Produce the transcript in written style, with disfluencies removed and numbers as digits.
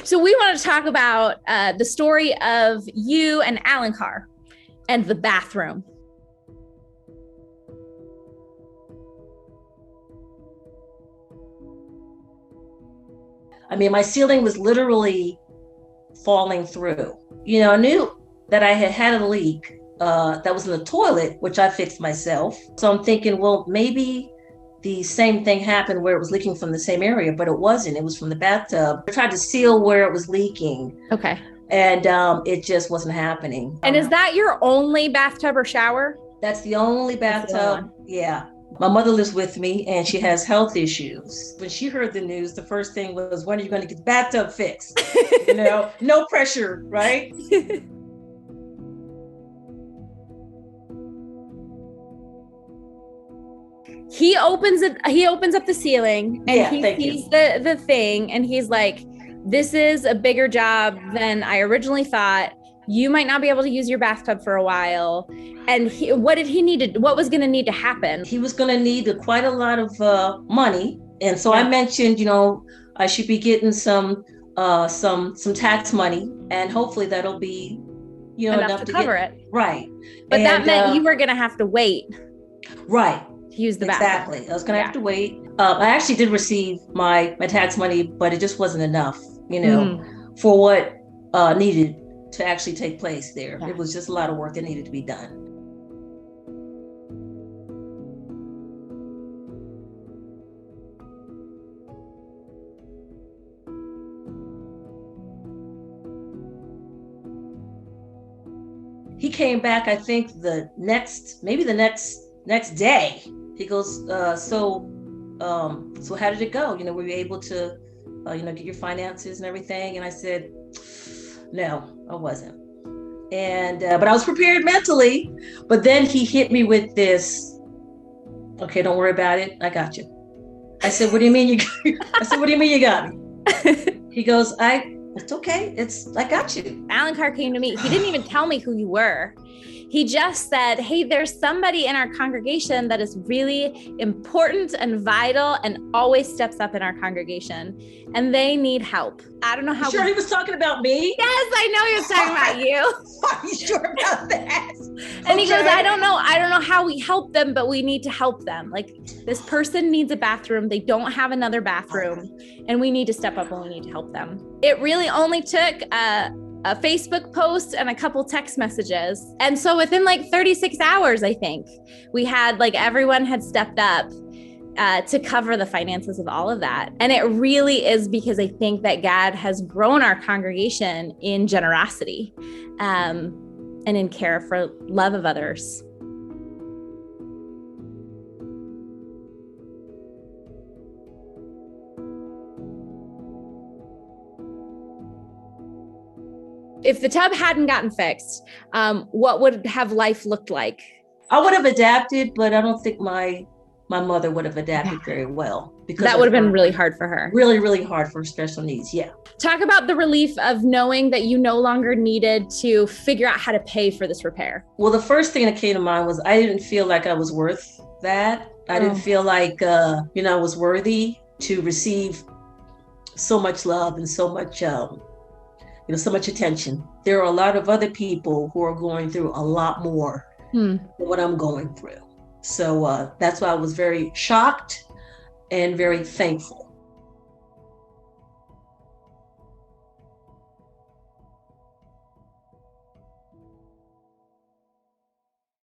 So we want to talk about the story of you and Alencar and the bathroom. I mean, my ceiling was literally falling through. I knew that I had had a leak that was in the toilet, which I fixed myself. So I'm thinking, well, maybe the same thing happened where it was leaking from the same area, but it wasn't. It was from the bathtub. I tried to seal where it was leaking. Okay. And it just wasn't happening. And is that your only bathtub or shower? That's the only bathtub. Yeah. My mother lives with me and she has health issues. When she heard the news, the first thing was, when are you going to get the bathtub fixed? No pressure, right? He opens up the ceiling and he sees the thing and he's like, this is a bigger job than I originally thought. You might not be able to use your bathtub for a while. And what was going to need to happen? He was going to need quite a lot of money. And so I mentioned, I should be getting some tax money, and hopefully that'll be, enough to cover it. Right. But that meant you were going to have to wait. Right. To use the bathroom. Exactly. I was going to have to wait. I actually did receive my tax money, but it just wasn't enough, for what needed to actually take place there. Yeah. It was just a lot of work that needed to be done. He came back, I think maybe the next day. He goes, so how did it go? Were you able to, get your finances and everything? And I said, no, I wasn't. And, but I was prepared mentally, but then he hit me with this, okay, don't worry about it. I got you. I said, what do you mean you got me? He goes, it's okay. I got you. Alencar came to me. He didn't even tell me who you were. He just said, hey, there's somebody in our congregation that is really important and vital and always steps up in our congregation, and they need help. I don't know how. He was talking about me? Yes, I know he was talking about you. Are you sure about that? And he goes, I don't know how we help them, but we need to help them. Like, this person needs a bathroom. They don't have another bathroom, and we need to step up and we need to help them. It really only took a Facebook post and a couple text messages. And so within 36 hours, I think we had everyone had stepped up to cover the finances of all of that. And it really is because I think that God has grown our congregation in generosity and in care for love of others. If the tub hadn't gotten fixed, what would have life looked like? I would have adapted, but I don't think my mother would have adapted very well, because that would have been really hard for her. Really, really hard for special needs. Yeah. Talk about the relief of knowing that you no longer needed to figure out how to pay for this repair. Well, the first thing that came to mind was I didn't feel like I was worth that. I didn't feel like, I was worthy to receive so much love and so much, so much attention. There are a lot of other people who are going through a lot more than what I'm going through. So that's why I was very shocked and very thankful.